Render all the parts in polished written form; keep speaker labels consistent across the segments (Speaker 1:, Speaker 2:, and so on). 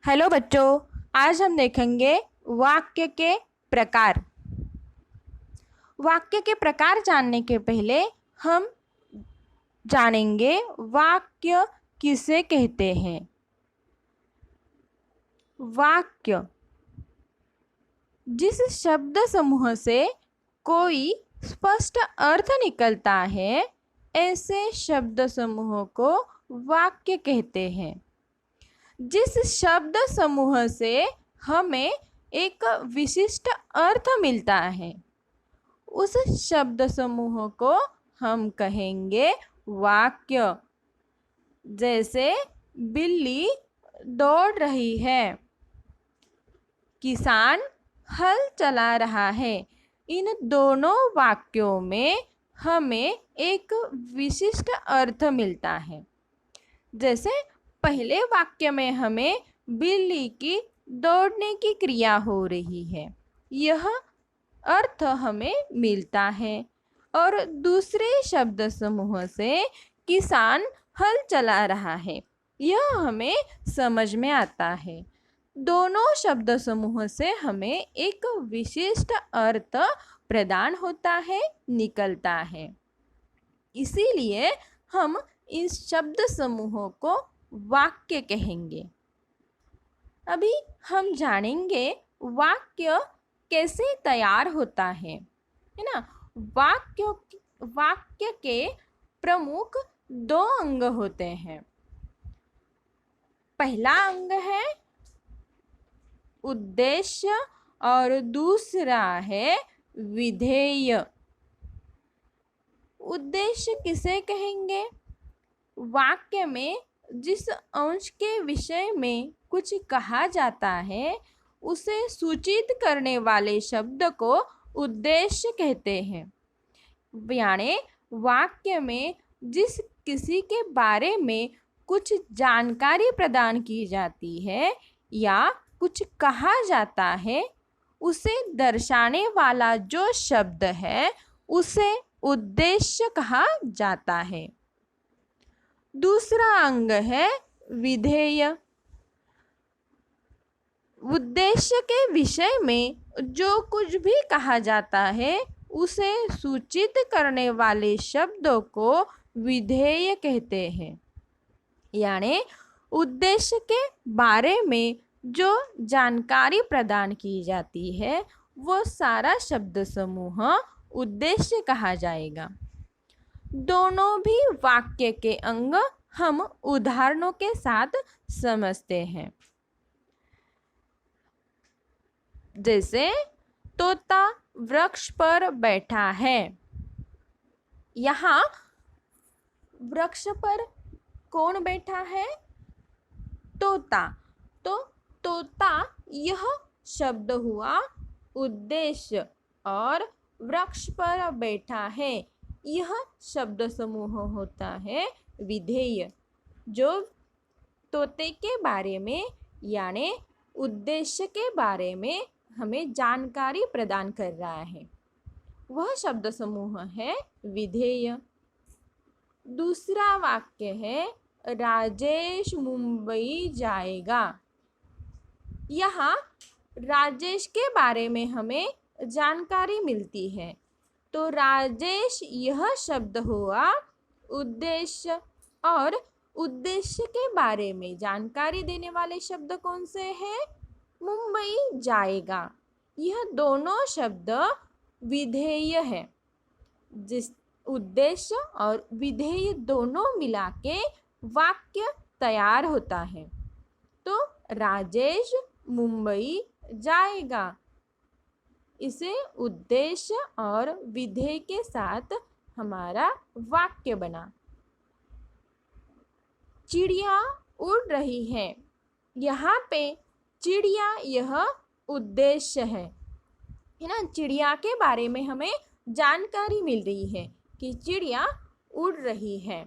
Speaker 1: Hello बच्चों, आज हम देखेंगे वाक्य के प्रकार। वाक्य के प्रकार जानने के पहले हम जानेंगे वाक्य किसे कहते हैं। वाक्य जिस शब्द समूह से कोई स्पष्ट अर्थ निकलता है, ऐसे शब्द समूह को वाक्य कहते हैं। जिस शब्द समूह से हमें एक विशिष्ट अर्थ मिलता है, उस शब्द समूह को हम कहेंगे वाक्य। जैसे बिल्ली दौड़ रही है, किसान हल चला रहा है। इन दोनों वाक्यों में हमें एक विशिष्ट अर्थ मिलता है। जैसे पहले वाक्य में हमें बिल्ली की दौड़ने की क्रिया हो रही है, यह अर्थ हमें मिलता है। और दूसरे शब्द समूह से किसान हल चला रहा है, यह हमें समझ में आता है। दोनों शब्द समूह से हमें एक विशिष्ट अर्थ प्रदान होता है, निकलता है। इसीलिए हम इस शब्द समूहों को वाक्य कहेंगे। अभी हम जानेंगे वाक्य कैसे तैयार होता है ना। वाक्य के प्रमुख दो अंग होते हैं। पहला अंग है उद्देश्य और दूसरा है विधेय। उद्देश्य किसे कहेंगे? वाक्य में जिस अंश के विषय में कुछ कहा जाता है, उसे सूचित करने वाले शब्द को उद्देश्य कहते हैं। यानी वाक्य में जिस किसी के बारे में कुछ जानकारी प्रदान की जाती है या कुछ कहा जाता है, उसे दर्शाने वाला जो शब्द है, उसे उद्देश्य कहा जाता है। दूसरा अंग है विधेय। उद्देश्य के विषय में जो कुछ भी कहा जाता है, उसे सूचित करने वाले शब्दों को विधेय कहते हैं। यानी उद्देश्य के बारे में जो जानकारी प्रदान की जाती है, वो सारा शब्द समूह उद्देश्य कहा जाएगा। दोनों भी वाक्य के अंग हम उदाहरणों के साथ समझते हैं। जैसे तोता वृक्ष पर बैठा है। यहाँ वृक्ष पर कौन बैठा है? तोता। तो तोता यह शब्द हुआ उद्देश्य, और वृक्ष पर बैठा है यह शब्द समूह होता है विधेय, जो तोते के बारे में यानी उद्देश्य के बारे में हमें जानकारी प्रदान कर रहा है, वह शब्द समूह है विधेय। दूसरा वाक्य है राजेश मुंबई जाएगा। यहाँ राजेश के बारे में हमें जानकारी मिलती है, तो राजेश यह शब्द हुआ उद्देश्य, और उद्देश्य के बारे में जानकारी देने वाले शब्द कौन से हैं? मुंबई जाएगा। यह दोनों शब्द विधेय है। जिस उद्देश्य और विधेय दोनों मिला के वाक्य तैयार होता है। तो राजेश मुंबई जाएगा, इसे उद्देश्य और विधेय के साथ हमारा वाक्य बना। चिड़िया उड़ रही है। यहाँ पे चिड़िया यह उद्देश्य है ना। चिड़िया के बारे में हमें जानकारी मिल रही है कि चिड़िया उड़ रही है।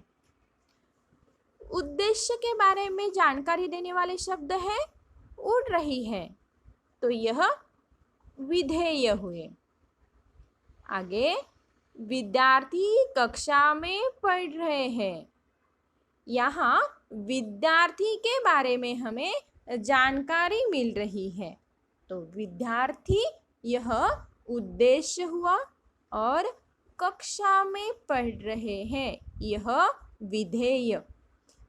Speaker 1: उद्देश्य के बारे में जानकारी देने वाले शब्द है उड़ रही है, तो यह विधेय हुए। आगे विद्यार्थी कक्षा में पढ़ रहे हैं। यहाँ विद्यार्थी के बारे में हमें जानकारी मिल रही है। तो विद्यार्थी यह उद्देश्य हुआ और कक्षा में पढ़ रहे हैं यह विधेय।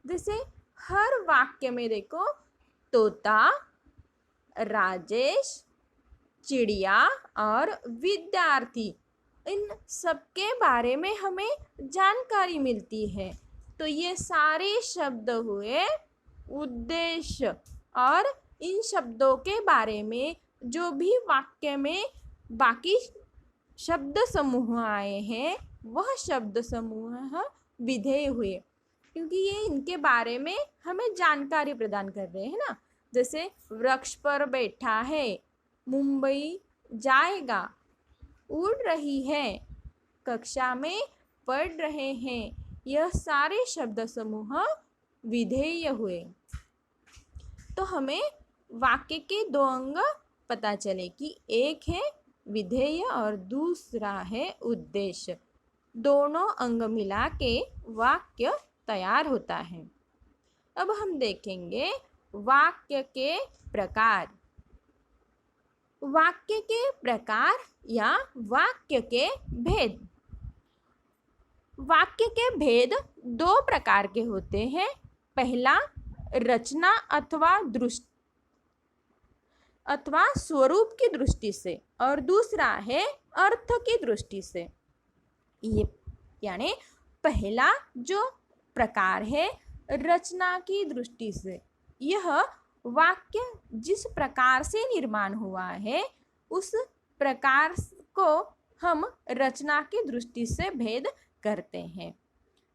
Speaker 1: जैसे हर वाक्य में देखो तोता, राजेश, चिड़िया और विद्यार्थी, इन सबके बारे में हमें जानकारी मिलती है। तो ये सारे शब्द हुए उद्देश्य, और इन शब्दों के बारे में जो भी वाक्य में बाकी शब्द समूह आए हैं वह शब्द समूह विधेय हुए, क्योंकि ये इनके बारे में हमें जानकारी प्रदान कर रहे हैं ना। जैसे वृक्ष पर बैठा है, मुंबई जाएगा, उड़ रही है, कक्षा में पढ़ रहे हैं, यह सारे शब्द समूह विधेय हुए। तो हमें वाक्य के दो अंग पता चले कि एक है विधेय और दूसरा है उद्देश्य। दोनों अंग मिला के वाक्य तैयार होता है। अब हम देखेंगे वाक्य के प्रकार। वाक्य के प्रकार या वाक्य के भेद। वाक्य के भेद दो प्रकार के होते हैं। पहला रचना अथवा स्वरूप की दृष्टि से, और दूसरा है अर्थ की दृष्टि से। ये यानी पहला जो प्रकार है रचना की दृष्टि से, यह वाक्य जिस प्रकार से निर्माण हुआ है उस प्रकार को हम रचना की दृष्टि से भेद करते हैं।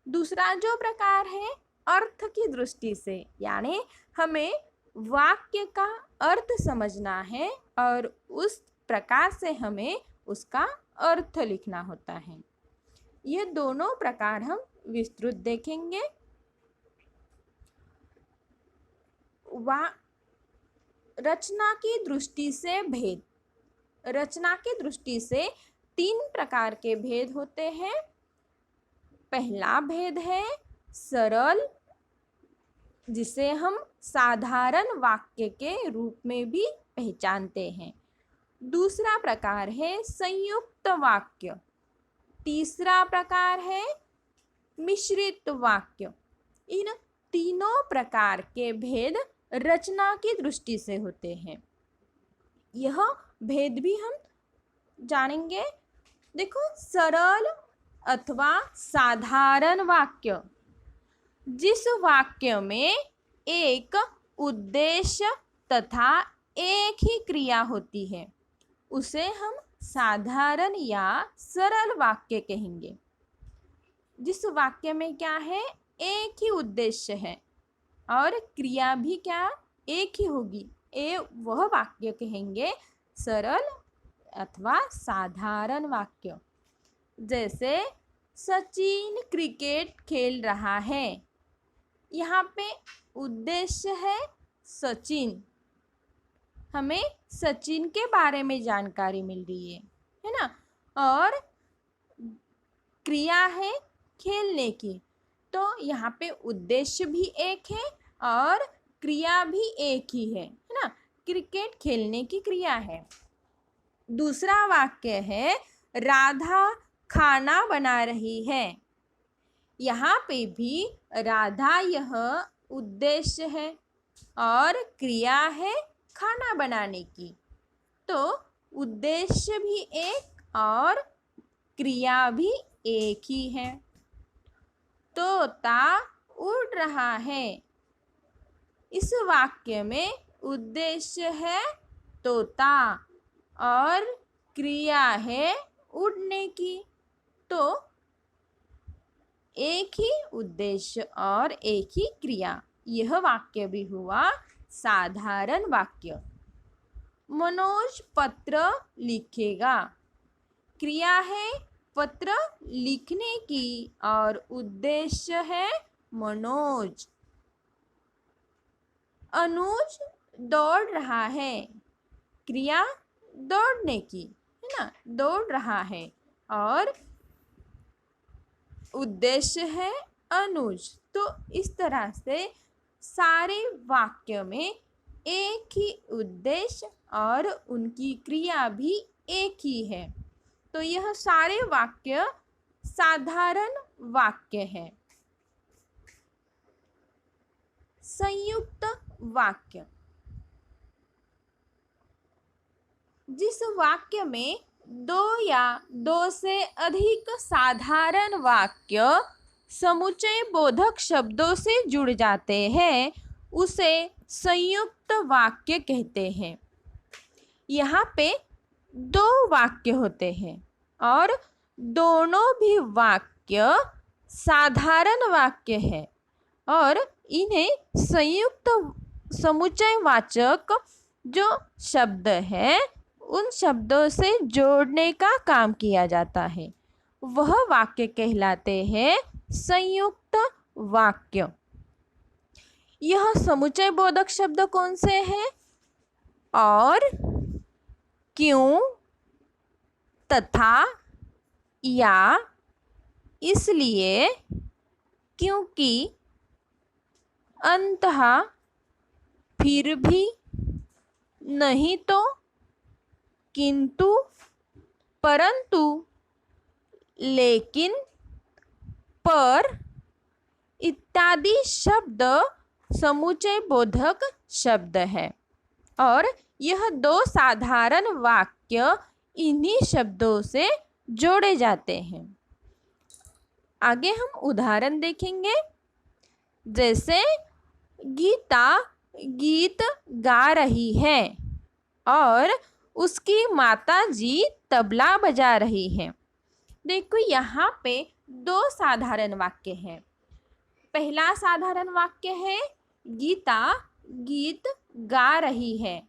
Speaker 1: दूसरा जो प्रकार है अर्थ की दृष्टि से, यानी हमें वाक्य का अर्थ समझना है और उस प्रकार से हमें उसका अर्थ लिखना होता है। ये दोनों प्रकार हम विस्तृत देखेंगे। रचना की दृष्टि से भेद। रचना की दृष्टि से तीन प्रकार के भेद होते हैं। पहला भेद है सरल, जिसे हम साधारण वाक्य के रूप में भी पहचानते हैं। दूसरा प्रकार है संयुक्त वाक्य। तीसरा प्रकार है मिश्रित वाक्य। इन तीनों प्रकार के भेद रचना की दृष्टि से होते हैं। यह भेद भी हम जानेंगे। देखो, सरल अथवा साधारण वाक्य, जिस वाक्य में एक उद्देश्य तथा एक ही क्रिया होती है उसे हम साधारण या सरल वाक्य कहेंगे। जिस वाक्य में क्या है, एक ही उद्देश्य है और क्रिया भी क्या एक ही होगी, वह वाक्य कहेंगे सरल अथवा साधारण वाक्य। जैसे सचिन क्रिकेट खेल रहा है, यहाँ पे उद्देश्य है सचिन, हमें सचिन के बारे में जानकारी मिल रही है ना, और क्रिया है खेलने की, तो यहाँ पे उद्देश्य भी एक है और क्रिया भी एक ही है ना, क्रिकेट खेलने की क्रिया है। दूसरा वाक्य है राधा खाना बना रही है, यहाँ पे भी राधा यह उद्देश्य है और क्रिया है खाना बनाने की, तो उद्देश्य भी एक और क्रिया भी एक ही है। तोता उड़ रहा है, इस वाक्य में उद्देश्य है तोता और क्रिया है उड़ने की, तो एक ही उद्देश्य और एक ही क्रिया, यह वाक्य भी हुआ साधारण वाक्य। मनोज पत्र लिखेगा, क्रिया है पत्र लिखने की और उद्देश्य है मनोज। अनुज दौड़ रहा है, क्रिया दौड़ने की है ना, दौड़ रहा है और उद्देश्य है अनुज। तो इस तरह से सारे वाक्य में एक ही उद्देश्य और उनकी क्रिया भी एक ही है। तो यह सारे वाक्य साधारण वाक्य हैं। संयुक्त वाक्य, जिस वाक्य में दो या दो से अधिक साधारण वाक्य समुच्चय बोधक शब्दों से जुड़ जाते हैं उसे संयुक्त वाक्य कहते हैं। यहाँ पे दो वाक्य होते हैं और दोनों भी वाक्य साधारण वाक्य है और इन्हें संयुक्त समुच्चयवाचक जो शब्द है उन शब्दों से जोड़ने का काम किया जाता है, वह वाक्य कहलाते हैं संयुक्त वाक्य। यह समुच्चय बोधक शब्द कौन से हैं? और, क्यों, तथा, या, इसलिए, क्योंकि, अंततः, फिर भी, नहीं तो, किंतु, परंतु, लेकिन, पर इत्यादि शब्द समुच्चय बोधक शब्द है और यह दो साधारण वाक्य इन्हीं शब्दों से जोड़े जाते हैं। आगे हम उदाहरण देखेंगे। जैसे गीता गीत गा रही है और उसकी माताजी तबला बजा रही हैं। देखो यहाँ पे दो साधारण वाक्य हैं। पहला साधारण वाक्य है गीता गीत गा रही है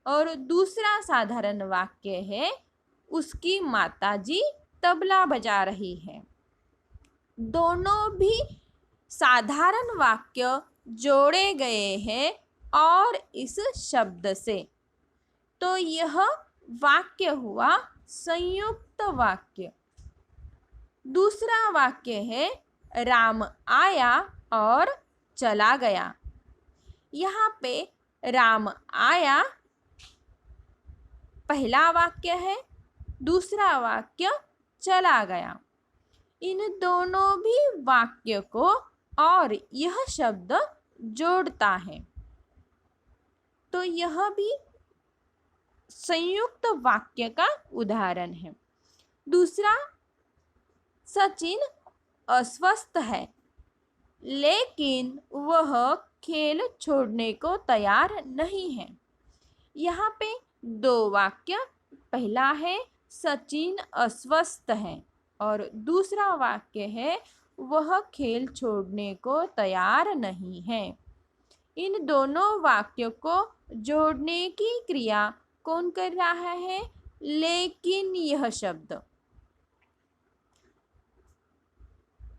Speaker 1: और दूसरा साधारण वाक्य है उसकी माताजी तबला बजा रही है। दोनों भी साधारण वाक्य जोड़े गए हैं और इस शब्द से, तो यह वाक्य हुआ संयुक्त वाक्य। दूसरा वाक्य है राम आया और चला गया। यहाँ पे राम आया पहला वाक्य है, दूसरा वाक्य चला गया। इन दोनों भी वाक्य को और यह शब्द जोड़ता है, तो यह भी संयुक्त वाक्य का उदाहरण है। दूसरा, सचिन अस्वस्थ है लेकिन वह खेल छोड़ने को तैयार नहीं है। यहाँ पे दो वाक्य, पहला है सचिन अस्वस्थ है और दूसरा वाक्य है वह खेल छोड़ने को तैयार नहीं है। इन दोनों वाक्यों को जोड़ने की क्रिया कौन कर रहा है? लेकिन यह शब्द।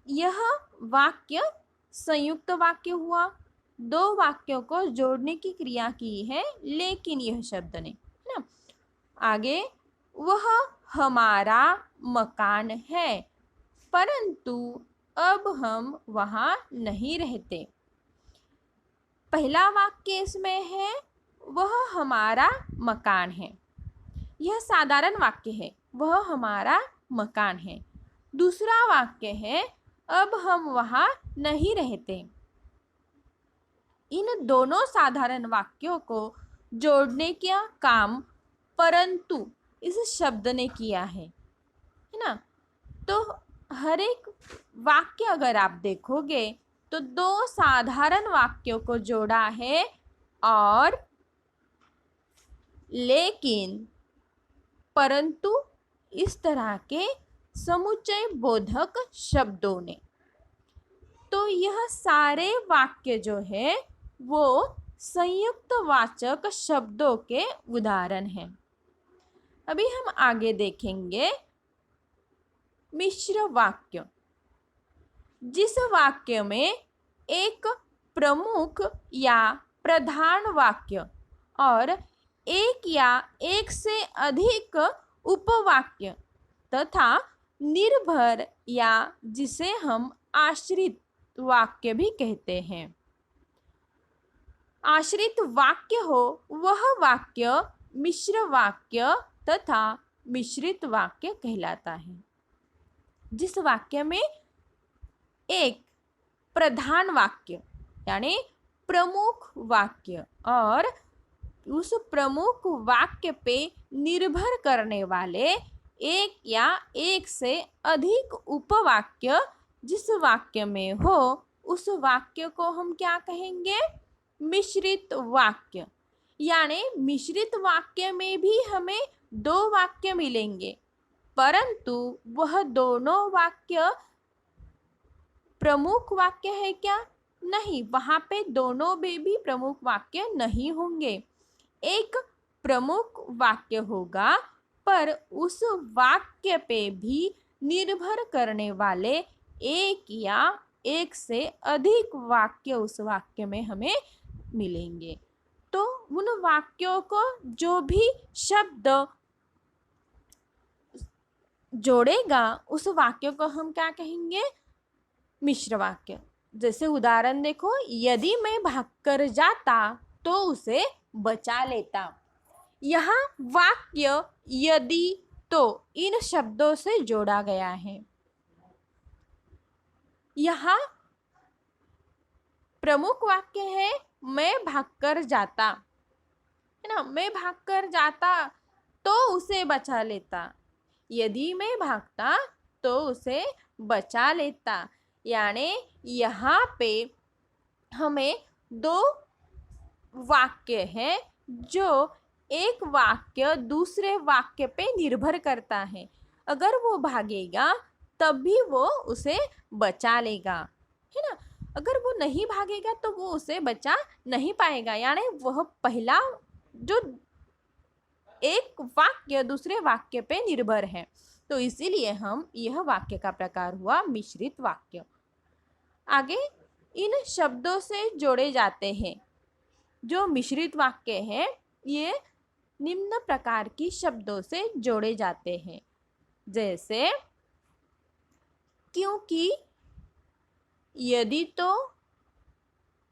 Speaker 1: यह वाक्य संयुक्त वाक्य हुआ। दो वाक्यों को जोड़ने की क्रिया की है लेकिन यह शब्द ने, है ना। आगे, वह हमारा मकान है परंतु अब हम वहाँ नहीं रहते। पहला वाक्य इसमें है वह हमारा मकान है, यह साधारण वाक्य है, वह हमारा मकान है। दूसरा वाक्य है अब हम वहाँ नहीं रहते। इन दोनों साधारण वाक्यों को जोड़ने का काम परंतु इस शब्द ने किया है ना। तो हर एक वाक्य अगर आप देखोगे तो दो साधारण वाक्यों को जोड़ा है और, लेकिन, परंतु इस तरह के समुच्चय बोधक शब्दों ने। तो यह सारे वाक्य जो है वो संयुक्त वाचक शब्दों के उदाहरण हैं। अभी हम आगे देखेंगे मिश्र वाक्य। जिस वाक्य में एक प्रमुख या प्रधान वाक्य और एक या एक से अधिक उपवाक्य तथा निर्भर या जिसे हम आश्रित वाक्य भी कहते हैं। आश्रित वाक्य हो वह वाक्य मिश्र वाक्य तथा मिश्रित वाक्य कहलाता है। जिस वाक्य में एक प्रधान वाक्य यानी प्रमुख वाक्य और उस प्रमुख वाक्य पे निर्भर करने वाले एक या एक से अधिक उपवाक्य जिस वाक्य में हो उस वाक्य को हम क्या कहेंगे? मिश्रित वाक्य। यानी मिश्रित वाक्य में भी हमें दो वाक्य मिलेंगे, परंतु वह दोनों वाक्य प्रमुख वाक्य है क्या? नहीं, वहां पे दोनों में भी प्रमुख वाक्य नहीं होंगे। एक प्रमुख वाक्य होगा पर उस वाक्य पे भी निर्भर करने वाले एक या एक से अधिक वाक्य उस वाक्य में हमें मिलेंगे। तो उन वाक्यों को जो भी शब्द जोड़ेगा उस वाक्य को हम क्या कहेंगे? मिश्र वाक्य। जैसे उदाहरण देखो, यदि मैं भागकर जाता तो उसे बचा लेता। यहाँ वाक्य यदि तो इन शब्दों से जोड़ा गया है। यहाँ प्रमुख वाक्य है मैं भागकर जाता, है ना, मैं भागकर जाता तो उसे बचा लेता। यदि मैं भागता तो उसे बचा लेता। यानी यहाँ पे हमें दो वाक्य हैं जो एक वाक्य दूसरे वाक्य पे निर्भर करता है। अगर वो भागेगा तब भी वो उसे बचा लेगा, है ना। अगर वो नहीं भागेगा तो वो उसे बचा नहीं पाएगा। यानी वह पहला जो एक वाक्य दूसरे वाक्य पे निर्भर है, तो इसीलिए हम यह वाक्य का प्रकार हुआ मिश्रित वाक्य। आगे इन शब्दों से जोड़े जाते हैं जो मिश्रित वाक्य है, ये निम्न प्रकार की शब्दों से जोड़े जाते हैं। जैसे क्योंकि, यदि तो,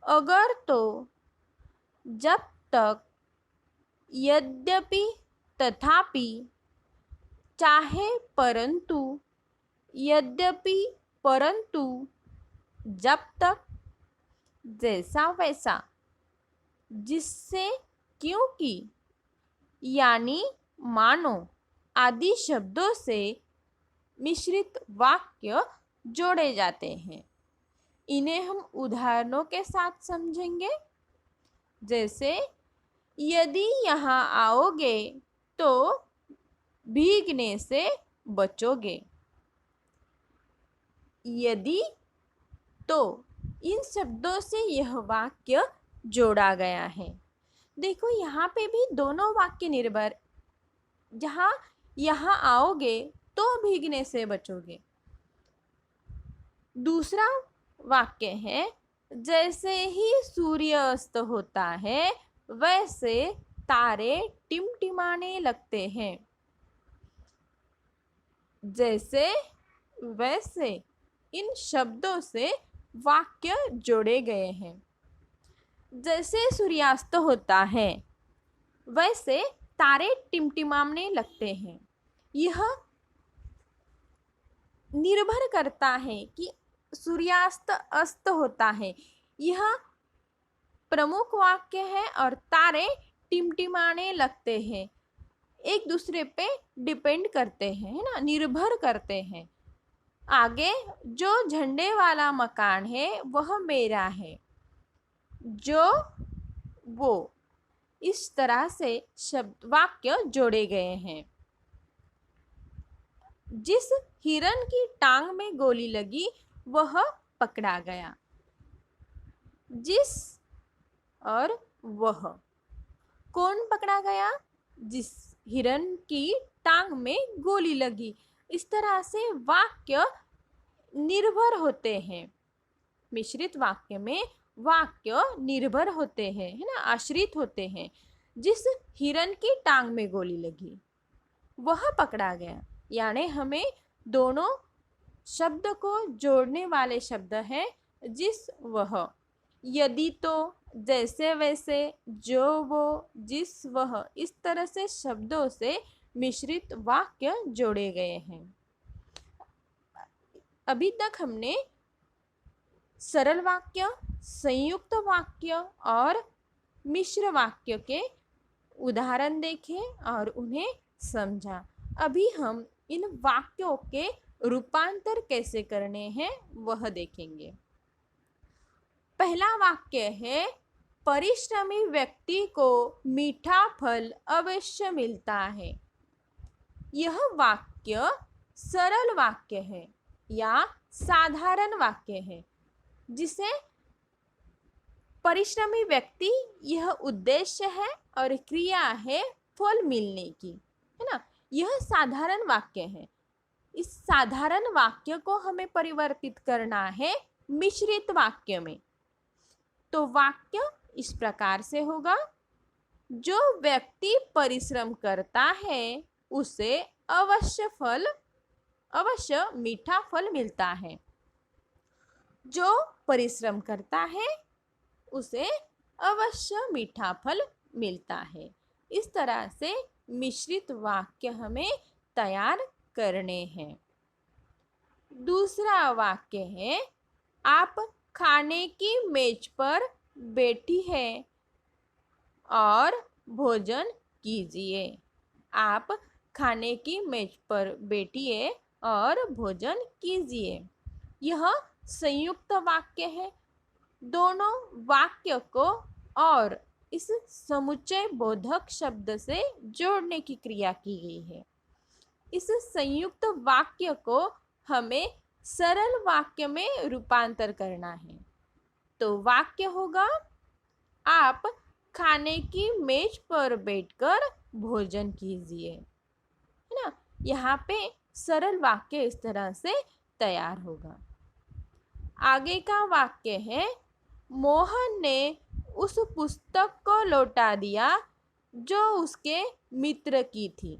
Speaker 1: अगर तो, जब तक, यद्यपि, तथापि, चाहे परंतु, यद्यपि परंतु, जब तक, जैसा वैसा, जिससे, क्योंकि, यानी, मानो आदि शब्दों से मिश्रित वाक्य जोड़े जाते हैं। इन्हें हम उदाहरणों के साथ समझेंगे। जैसे यदि यहाँ आओगे तो भीगने से बचोगे। यदि तो इन शब्दों से यह वाक्य जोड़ा गया है। देखो यहाँ पे भी दोनों वाक्य निर्भर, जहाँ यहाँ आओगे तो भीगने से बचोगे। दूसरा वाक्य है जैसे ही सूर्य अस्त होता है वैसे तारे टिमटिमाने लगते हैं। जैसे वैसे इन शब्दों से वाक्य जोड़े गए हैं। जैसे सूर्यास्त होता है वैसे तारे टिमटिमाने लगते हैं। यह निर्भर करता है कि सूर्यास्त अस्त होता है, यह प्रमुख वाक्य है और तारे टिमटिमाने लगते हैं, एक दूसरे पे डिपेंड करते हैं, है ना, निर्भर करते हैं। आगे जो झंडे वाला मकान है वह मेरा है, जो, वो, इस तरह से शब्द वाक्य जोड़े गए हैं। जिस हिरन की टांग में गोली लगी वह पकड़ा गया। जिस और वह, कौन पकड़ा गया? जिस हिरन की टांग में गोली लगी। इस तरह से वाक्य निर्भर होते हैं। मिश्रित वाक्य में वाक्य निर्भर होते हैं, है ना, आश्रित होते हैं। जिस हिरन की टांग में गोली लगी वह पकड़ा गया। यानी हमें दोनों शब्द को जोड़ने वाले शब्द हैं जिस, वह। यदि तो, जैसे वैसे, जो वो, जिस वह, इस तरह से शब्दों से मिश्रित वाक्य जोड़े गए हैं। अभी तक हमने सरल वाक्य, संयुक्त वाक्य और मिश्र वाक्य के उदाहरण देखे और उन्हें समझा। अभी हम इन वाक्यों के रूपांतर कैसे करने हैं वह देखेंगे। पहला वाक्य है, परिश्रमी व्यक्ति को मीठा फल अवश्य मिलता है। यह वाक्य सरल वाक्य है या साधारण वाक्य है, जिसे परिश्रमी व्यक्ति यह उद्देश्य है और क्रिया है फल मिलने की, है ना। यह साधारण वाक्य है। इस साधारण वाक्य को हमें परिवर्तित करना है मिश्रित वाक्य में। तो वाक्य इस प्रकार से होगा, जो व्यक्ति परिश्रम करता है उसे अवश्य मीठा फल मिलता है। जो परिश्रम करता है उसे अवश्य मीठा फल मिलता है। इस तरह से मिश्रित वाक्य हमें तैयार करने हैं। दूसरा वाक्य है, आप खाने की मेज पर बैठी है और भोजन कीजिए। आप खाने की मेज पर बैठिए और भोजन कीजिए। यह संयुक्त वाक्य है। दोनों वाक्य को और इस समुच्चय बोधक शब्द से जोड़ने की क्रिया की गई है। इस संयुक्त वाक्य को हमें सरल वाक्य में रूपांतर करना है। तो वाक्य होगा, आप खाने की मेज पर बैठकर भोजन कीजिए, है ना। यहाँ पे सरल वाक्य इस तरह से तैयार होगा। आगे का वाक्य है, मोहन ने उस पुस्तक को लौटा दिया जो उसके मित्र की थी।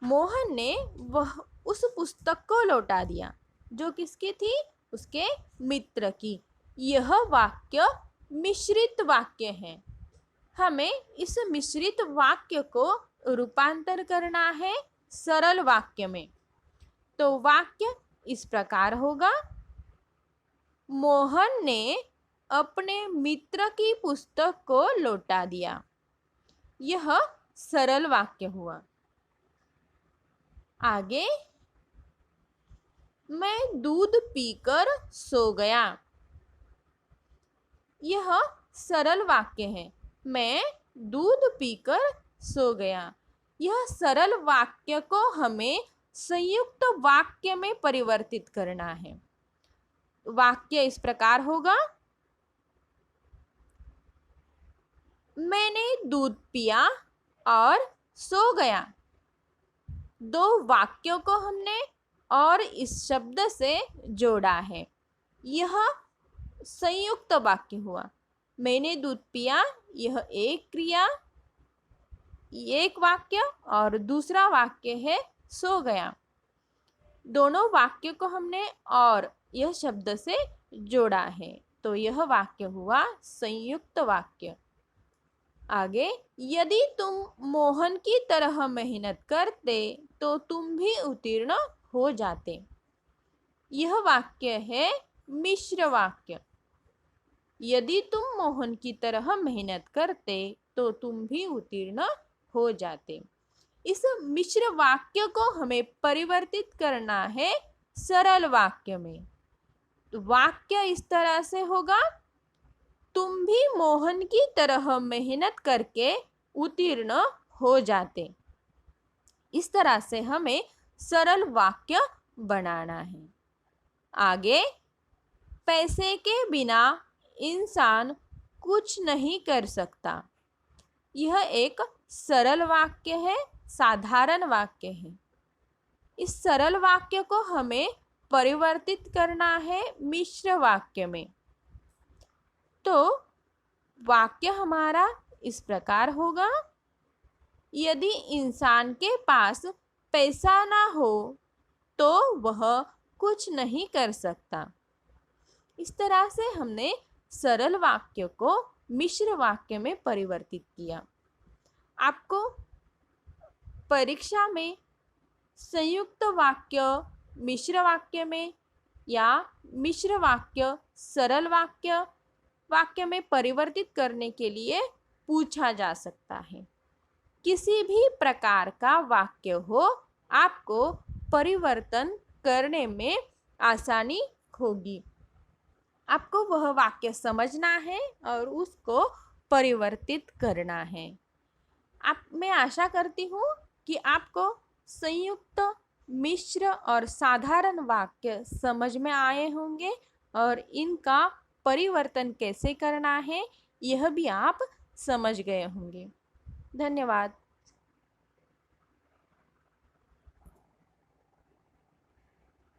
Speaker 1: मोहन ने उस पुस्तक को लौटा दिया जो किसकी थी, उसके मित्र की। यह वाक्य मिश्रित वाक्य है। हमें इस मिश्रित वाक्य को रूपांतर करना है सरल वाक्य में। तो वाक्य इस प्रकार होगा, मोहन ने अपने मित्र की पुस्तक को लौटा दिया। यह सरल वाक्य हुआ। आगे, मैं दूध पीकर सो गया। यह सरल वाक्य है। मैं दूध पीकर सो गया। यह सरल वाक्य को हमें संयुक्त वाक्य में परिवर्तित करना है। वाक्य इस प्रकार होगा, मैंने दूध पिया और सो गया। दो वाक्यों को हमने और इस शब्द से जोड़ा है। यह संयुक्त वाक्य हुआ। मैंने दूध पिया, यह एक क्रिया, एक वाक्य, और दूसरा वाक्य है सो गया। दोनों वाक्य को हमने और यह शब्द से जोड़ा है, तो यह वाक्य हुआ संयुक्त वाक्य। आगे, यदि तुम मोहन की तरह मेहनत करते तो तुम भी उत्तीर्ण हो जाते। यह वाक्य है मिश्र वाक्य। यदि तुम मोहन की तरह मेहनत करते तो तुम भी उत्तीर्ण हो जाते। इस मिश्र वाक्य को हमें परिवर्तित करना है सरल वाक्य में। तो वाक्य इस तरह से होगा, तुम भी मोहन की तरह मेहनत करके उत्तीर्ण हो जाते। इस तरह से हमें सरल वाक्य बनाना है। आगे, पैसे के बिना इंसान कुछ नहीं कर सकता। यह एक सरल वाक्य है, साधारण वाक्य है। इस सरल वाक्य को हमें परिवर्तित करना है मिश्र वाक्य में। तो वाक्य हमारा इस प्रकार होगा, यदि इंसान के पास पैसा ना हो तो वह कुछ नहीं कर सकता। इस तरह से हमने सरल वाक्य को मिश्र वाक्य में परिवर्तित किया। आपको परीक्षा में संयुक्त वाक्य मिश्र वाक्य में या मिश्र वाक्य सरल वाक्य में परिवर्तित करने के लिए पूछा जा सकता है। किसी भी प्रकार का वाक्य हो, आपको परिवर्तन करने में आसानी होगी। आपको वह वाक्य समझना है और उसको परिवर्तित करना है। मैं आशा करती हूँ कि आपको संयुक्त, मिश्र और साधारण वाक्य समझ में आए होंगे और इनका परिवर्तन कैसे करना है यह भी आप समझ गए होंगे। धन्यवाद।